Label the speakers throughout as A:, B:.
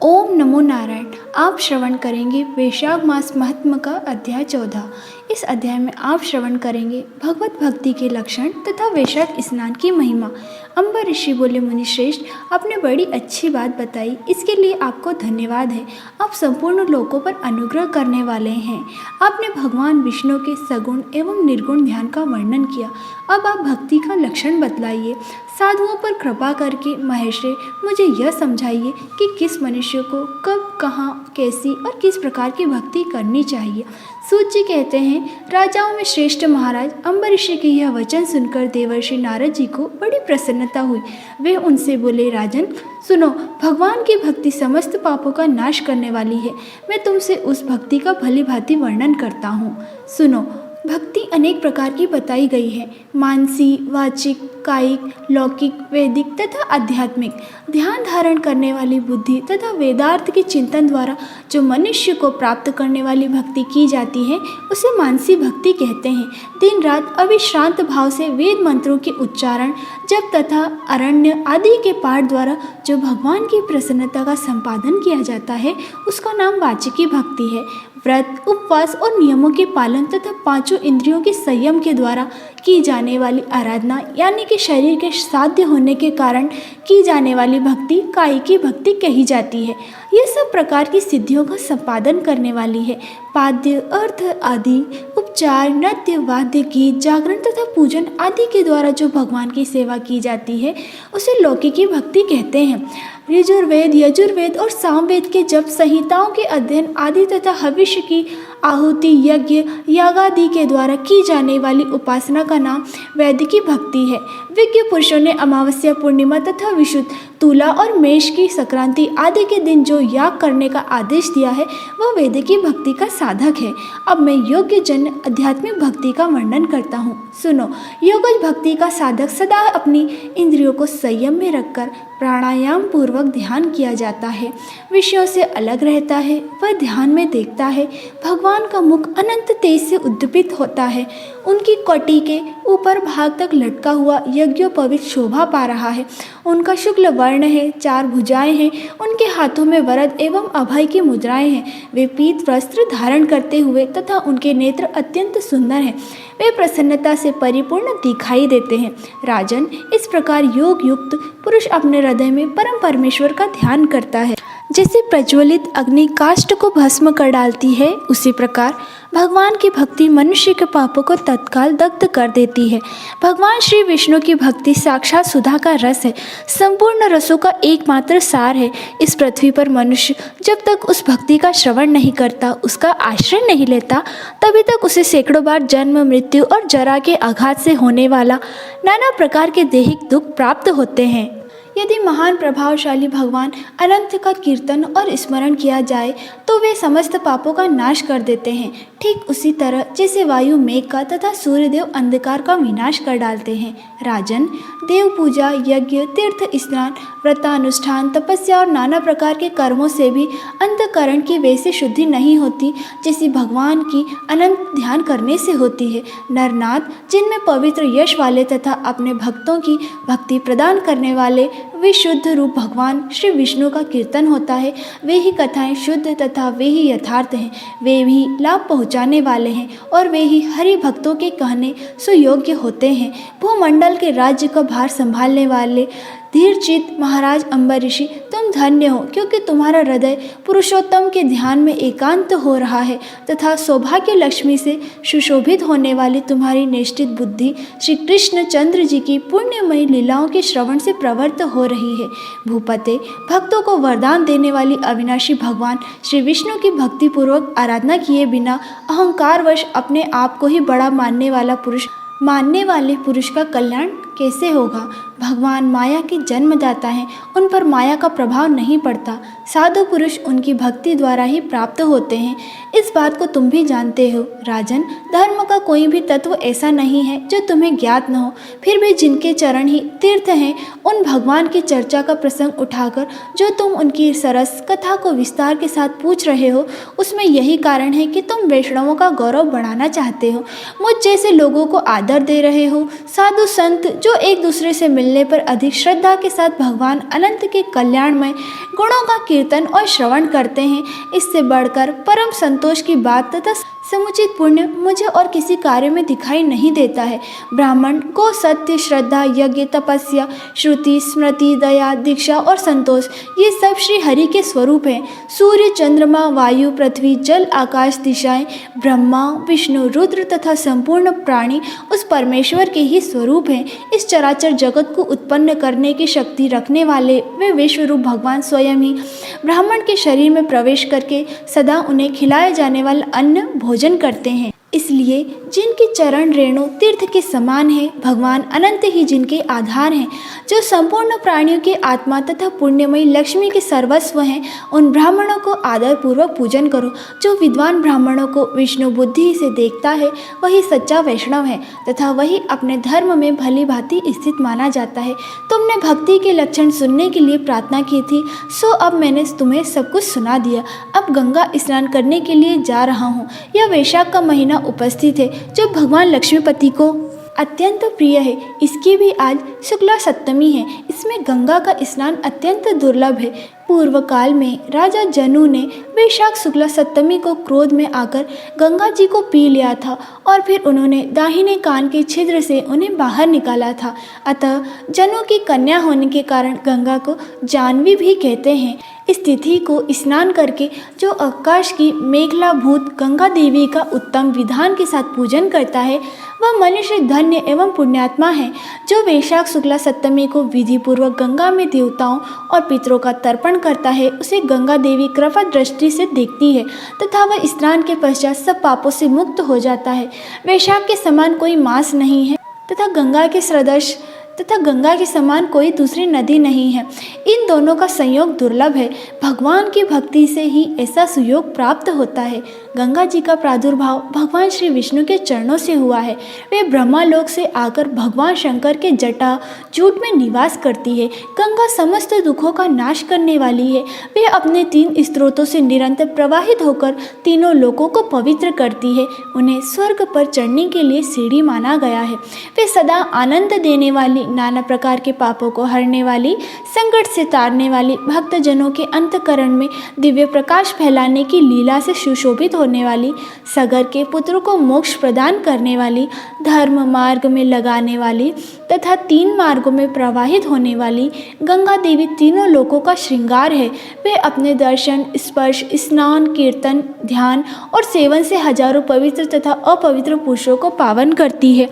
A: ओम नमो नारायण। आप श्रवण करेंगे वैशाख मास महात्म का अध्याय 14। इस अध्याय में आप श्रवण करेंगे भगवत भक्ति के लक्षण तथा वैशाख स्नान की महिमा। अम्बर ऋषि बोले, मुनि श्रेष्ठ, आपने बड़ी अच्छी बात बताई, इसके लिए आपको धन्यवाद है। आप संपूर्ण लोकों पर अनुग्रह करने वाले हैं। आपने भगवान विष्णु के सगुण एवं निर्गुण ध्यान का वर्णन किया। अब आप भक्ति का लक्षण बतलाइए। साधुओं पर कृपा करके महेश्वरी मुझे यह समझाइए कि किस मनुष्य को कब, कहाँ, कैसी और किस प्रकार की भक्ति करनी चाहिए। सूत जी कहते हैं, राजाओं में श्रेष्ठ महाराज अम्बर ऋषि के यह वचन सुनकर देवर्षि नारद जी को बड़ी प्रसन्नता हुई। वे उनसे बोले, राजन सुनो, भगवान की भक्ति समस्त पापों का नाश करने वाली है। मैं तुमसे उस भक्ति का भली भांति वर्णन करता हूँ। सुनो, भक्ति अनेक प्रकार की बताई गई है। मानसी, वाचिक, कायिक, लौकिक, वैदिक तथा आध्यात्मिक। ध्यान धारण करने वाली बुद्धि तथा वेदार्थ के चिंतन द्वारा जो मनुष्य को प्राप्त करने वाली भक्ति की जाती है उसे मानसी भक्ति कहते हैं। दिन रात अविश्रांत भाव से वेद मंत्रों के उच्चारण, जप तथा अरण्य आदि के पाठ द्वारा जो भगवान की प्रसन्नता का संपादन किया जाता है उसका नाम वाचिकी भक्ति है। व्रत, उपवास और नियमों के पालन तथा पांचों इंद्रियों के संयम के द्वारा की जाने वाली आराधना यानी कि शरीर के साध्य होने के कारण की जाने वाली भक्ति कायिकी भक्ति कही जाती है। यह सब प्रकार की सिद्धियों का संपादन करने वाली है। पाद्य, अर्थ आदि, उपचार, नृत्य, वाद्य, गीत, जागरण तथा पूजन आदि के द्वारा जो भगवान की सेवा की जाती है उसे लौकिकी भक्ति कहते हैं। ऋजुर्वेद, यजुर्वेद और सामवेद के जप, संहिताओं के अध्ययन आदि तथा भविष्य की आहुति, यज्ञ, यागादि के द्वारा की जाने वाली उपासना का नाम वैदिकी भक्ति है। विज्ञ पुरुषों ने अमावस्या, पूर्णिमा तथा विशुद्ध, तुला और मेष की संक्रांति आदि के दिन जो याग करने का आदेश दिया है वह वैदिकी भक्ति का साधक है। अब मैं योग्य जन आध्यात्मिक भक्ति का वर्णन करता हूँ। सुनो, योगज भक्ति का साधक सदा अपनी इंद्रियों को संयम में रखकर प्राणायाम पूर्वक ध्यान किया जाता है। विषयों से अलग रहता है, वह ध्यान में देखता है। भगवान का मुख अनंत तेज से उद्दीपित होता है। उनकी कटी के ऊपर भाग तक लटका हुआ यज्ञोपवीत शोभा पा रहा है। उनका शुक्ल वर्ण है, 4 भुजाएं हैं। उनके हाथों में वरद एवं अभय की मुद्राएं हैं। वे पीत वस्त्र धारण करते हुए तथा उनके नेत्र अत्यंत सुंदर हैं। वे प्रसन्नता से परिपूर्ण दिखाई देते हैं। राजन, इस प्रकार योग युक्त पुरुष अपने हृदय में परम परमेश्वर का ध्यान करता है। जैसे प्रज्वलित अग्नि काष्ठ को भस्म कर डालती है, उसी प्रकार भगवान की भक्ति मनुष्य के पापों को तत्काल दग्ध कर देती है। भगवान श्री विष्णु की भक्ति साक्षात सुधा का रस है, संपूर्ण रसों का एकमात्र सार है। इस पृथ्वी पर मनुष्य जब तक उस भक्ति का श्रवण नहीं करता, उसका आश्रय नहीं लेता, तभी तक उसे सैकड़ों बार जन्म, मृत्यु और जरा के आघात से होने वाला नाना प्रकार के दैहिक दुख प्राप्त होते हैं। यदि महान प्रभावशाली भगवान अनंत का कीर्तन और स्मरण किया जाए तो वे समस्त पापों का नाश कर देते हैं। ठीक उसी तरह जैसे वायु मेघ का तथा सूर्यदेव अंधकार का विनाश कर डालते हैं। राजन, देव पूजा, यज्ञ, तीर्थ स्नान, व्रतानुष्ठान, तपस्या और नाना प्रकार के कर्मों से भी अंतःकरण की वैसी शुद्धि नहीं होती जैसी भगवान की अनंत ध्यान करने से होती है। नरनाथ, जिनमें पवित्र यश वाले तथा अपने भक्तों की भक्ति प्रदान करने वाले विशुद्ध रूप भगवान श्री विष्णु का कीर्तन होता है, वे ही कथाएं शुद्ध तथा वे ही यथार्थ हैं। वे भी लाभ पहुँचाने वाले हैं और वे ही हरि भक्तों के कहने सुयोग्य होते हैं। भूमंडल के राज्य का भार संभालने वाले धीरचित महाराज अम्बर ऋषि, तुम धन्य हो, क्योंकि तुम्हारा हृदय पुरुषोत्तम के ध्यान में एकांत हो रहा है तथा सौभाग्य लक्ष्मी से सुशोभित होने वाली तुम्हारी निष्ठित बुद्धि श्री कृष्ण चंद्र जी की पुण्यमयी लीलाओं के श्रवण से प्रवृत्त हो रही है। भूपते, भक्तों को वरदान देने वाली अविनाशी भगवान श्री विष्णु की भक्तिपूर्वक आराधना किए बिना अहंकारवश अपने आप को ही बड़ा मानने वाले पुरुष का कल्याण कैसे होगा। भगवान माया के जन्मदाता हैं, उन पर माया का प्रभाव नहीं पड़ता। साधु पुरुष उनकी भक्ति द्वारा ही प्राप्त होते हैं। इस बात को तुम भी जानते हो। राजन, धर्म का कोई भी तत्व ऐसा नहीं है जो तुम्हें ज्ञात न हो। फिर भी जिनके चरण ही तीर्थ हैं, उन भगवान की चर्चा का प्रसंग उठाकर जो तुम उनकी सरस कथा को विस्तार के साथ पूछ रहे हो, उसमें यही कारण है कि तुम वैष्णवों का गौरव बढ़ाना चाहते हो, मुझ जैसे लोगों को आदर दे रहे हो। साधु संत जो जो एक दूसरे से मिलने पर अधिक श्रद्धा के साथ भगवान अनंत के कल्याणमय गुणों का कीर्तन और श्रवण करते हैं, इससे बढ़कर परम संतोष की बात तथा समुचित पुण्य मुझे और किसी कार्य में दिखाई नहीं देता है। ब्राह्मण को सत्य, श्रद्धा, यज्ञ, तपस्या, श्रुति, स्मृति, दया, दीक्षा और संतोष ये सब श्री हरि के स्वरूप हैं। सूर्य, चंद्रमा, वायु, पृथ्वी, जल, आकाश, दिशाएं, ब्रह्मा, विष्णु, रुद्र तथा संपूर्ण प्राणी उस परमेश्वर के ही स्वरूप हैं। इस चराचर जगत को उत्पन्न करने की शक्ति रखने वाले वे विश्वरूप भगवान स्वयं ही ब्राह्मण के शरीर में प्रवेश करके सदा उन्हें खिलाए जाने वाला अन्न भोजन करते हैं। इसलिए जिनके चरण रेणु तीर्थ के समान है, भगवान अनंत ही जिनके आधार हैं, जो संपूर्ण प्राणियों की आत्मा तथा पुण्यमयी लक्ष्मी के सर्वस्व हैं, उन ब्राह्मणों को आदर पूर्वक पूजन करो। जो विद्वान ब्राह्मणों को विष्णु बुद्धि से देखता है वही सच्चा वैष्णव है तथा वही अपने धर्म में भली भांति स्थित माना जाता है। तुमने भक्ति के लक्षण सुनने के लिए प्रार्थना की थी, सो अब मैंने तुम्हें सब कुछ सुना दिया। अब गंगा स्नान करने के लिए जा रहा हूँ। यह वैशाख का महीना उपस्थित है जो भगवान लक्ष्मीपति को अत्यंत प्रिय है। इसकी भी आज शुक्ला सप्तमी है। इसमें गंगा का स्नान अत्यंत दुर्लभ है। पूर्व काल में राजा जनू ने वैशाख शुक्ला सप्तमी को क्रोध में आकर गंगा जी को पी लिया था और फिर उन्होंने दाहिने कान के छिद्र से उन्हें बाहर निकाला था। अतः जनू की कन्या होने के कारण गंगा को जानवी भी कहते हैं। इस तिथि को स्नान करके जो आकाश की मेघलाभूत गंगा देवी का उत्तम विधान के साथ पूजन करता है वह मनुष्य धन्य एवं पुण्यात्मा है। जो वैशाख शुक्ला सप्तमी को विधि पूर्वक गंगा में देवताओं और पितरों का तर्पण करता है उसे गंगा देवी कृपा दृष्टि से देखती है तथा वह स्नान के पश्चात सब पापों से मुक्त हो जाता है। वैशाख के समान कोई मास नहीं है तथा गंगा के समान कोई दूसरी नदी नहीं है। इन दोनों का संयोग दुर्लभ है। भगवान की भक्ति से ही ऐसा सुयोग प्राप्त होता है। गंगा जी का प्रादुर्भाव भगवान श्री विष्णु के चरणों से हुआ है। वे ब्रह्मालोक से आकर भगवान शंकर के जटा जूट में निवास करती है। गंगा समस्त दुखों का नाश करने वाली है। वे अपने 3 स्रोतों से निरंतर प्रवाहित होकर तीनों लोकों को पवित्र करती है। उन्हें स्वर्ग पर चढ़ने के लिए सीढ़ी माना गया है। वे सदा आनंद देने वाली, नाना प्रकार के पापों को हरने वाली, संकट से तारने वाली, भक्तजनों के अंतकरण में दिव्य प्रकाश फैलाने की लीला से सुशोभित होने वाली, सगर के पुत्रों को मोक्ष प्रदान करने वाली, धर्म मार्ग में लगाने वाली तथा 3 मार्गों में प्रवाहित होने वाली गंगा देवी तीनों लोकों का श्रृंगार है। वे अपने दर्शन, स्पर्श, स्नान, कीर्तन, ध्यान और सेवन से हजारों पवित्र तथा अपवित्र पुरुषों को पावन करती है।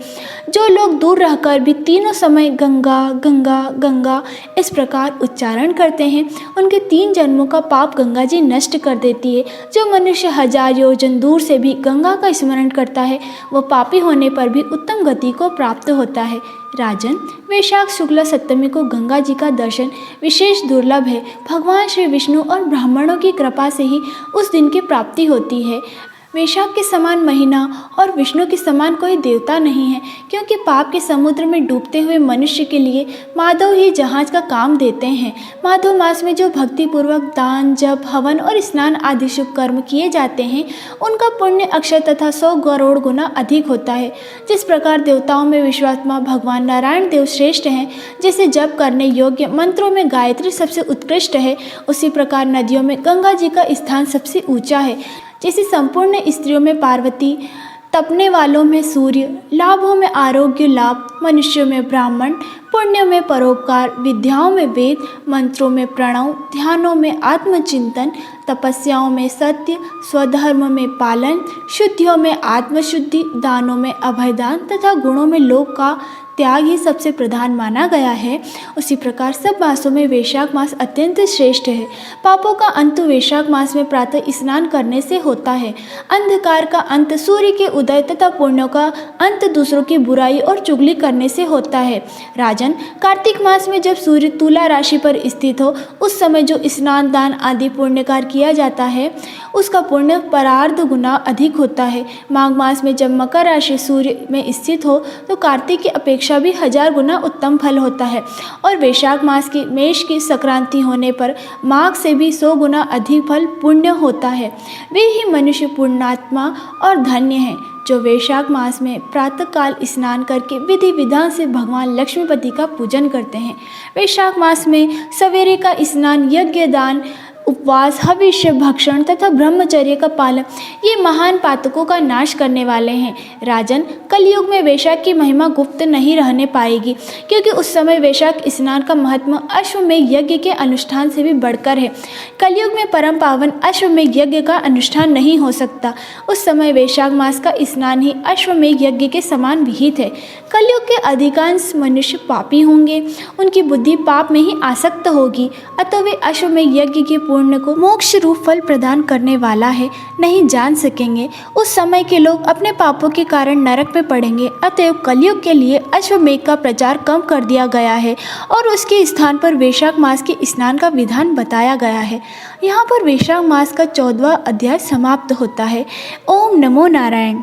A: जो लोग दूर रहकर भी तीनों समय गंगा गंगा गंगा इस प्रकार उच्चारण करते हैं उनके 3 जन्मों का पाप गंगा जी नष्ट कर देती है। जो मनुष्य 1000 योजन दूर से भी गंगा का स्मरण करता है वह पापी होने पर भी उत्तम गति को प्राप्त होता है। राजन, वैशाख शुक्ला सप्तमी को गंगा जी का दर्शन विशेष दुर्लभ है। भगवान श्री विष्णु और ब्राह्मणों की कृपा से ही उस दिन की प्राप्ति होती है। वैशाख के समान महीना और विष्णु के समान कोई देवता नहीं है, क्योंकि पाप के समुद्र में डूबते हुए मनुष्य के लिए माधव ही जहाज का काम देते हैं। माधव मास में जो भक्तिपूर्वक दान, जप, हवन और स्नान आदि शुभ कर्म किए जाते हैं उनका पुण्य अक्षय तथा 100 करोड़ गुना अधिक होता है। जिस प्रकार देवताओं में विश्वात्मा भगवान नारायण देव श्रेष्ठ हैं, जैसे जप करने योग्य मंत्रों में गायत्री सबसे उत्कृष्ट है, उसी प्रकार नदियों में गंगा जी का स्थान सबसे ऊंचा है। जैसे संपूर्ण स्त्रियों में पार्वती, तपने वालों में सूर्य, लाभों में आरोग्य लाभ, मनुष्यों में ब्राह्मण, पुण्य में परोपकार, विद्याओं में वेद, मंत्रों में प्रणव, ध्यानों में आत्मचिंतन, तपस्याओं में सत्य, स्वधर्म में पालन, शुद्धियों में आत्मशुद्धि, दानों में अभयदान तथा गुणों में लोक का त्याग ही सबसे प्रधान माना गया है, उसी प्रकार सब मासों में वैशाख मास अत्यंत श्रेष्ठ है। पापों का अंत वैशाख मास में प्रातः स्नान करने से होता है। अंधकार का अंत सूर्य के उदय तथा पुण्यों का अंत दूसरों की बुराई और चुगली करने से होता है। राजन, कार्तिक मास में जब सूर्य तुला राशि पर स्थित हो उस समय जो स्नान, दान आदि पुण्य कार्य किया जाता है उसका पुण्य परार्ध गुना अधिक होता है। माघ मास में जब मकर राशि सूर्य में स्थित हो तो कार्तिक की अपेक्षा भी 1000 गुना उत्तम फल होता है और वैशाख मास की मेष की संक्रांति होने पर माघ से भी 100 गुना अधिक फल पुण्य होता है। वे ही मनुष्य पुण्यात्मा और धन्य हैं जो वैशाख मास में प्रातःकाल स्नान करके विधि विधान से भगवान लक्ष्मीपति का पूजन करते हैं। वैशाख मास में सवेरे का स्नान, यज्ञ, दान, उपवास, हविष्य, भक्षण तथा ब्रह्मचर्य का पालन ये महान पातकों का नाश करने वाले हैं। राजन, कलयुग में वैशाख की महिमा गुप्त नहीं रहने पाएगी, क्योंकि उस समय वैशाख स्नान का महत्व अश्वमेध यज्ञ के अनुष्ठान से भी बढ़कर है। कलयुग में परम पावन अश्वमेध यज्ञ का अनुष्ठान नहीं हो सकता। उस समय वैशाख मास का स्नान ही अश्वमेध यज्ञ के समान विहित है। कलयुग के अधिकांश मनुष्य पापी होंगे, उनकी बुद्धि पाप में ही आसक्त होगी, अतः वे अश्वमेध यज्ञ के पुण्य को मोक्ष रूप फल प्रदान करने वाला है नहीं जान सकेंगे। उस समय के लोग अपने पापों के कारण नरक में पड़ेंगे। अतएव कलयुग के लिए अश्वमेध का प्रचार कम कर दिया गया है और उसके स्थान पर वैशाख मास के स्नान का विधान बताया गया है। यहाँ पर वैशाख मास का 14वां अध्याय समाप्त होता है। ओम नमो नारायण।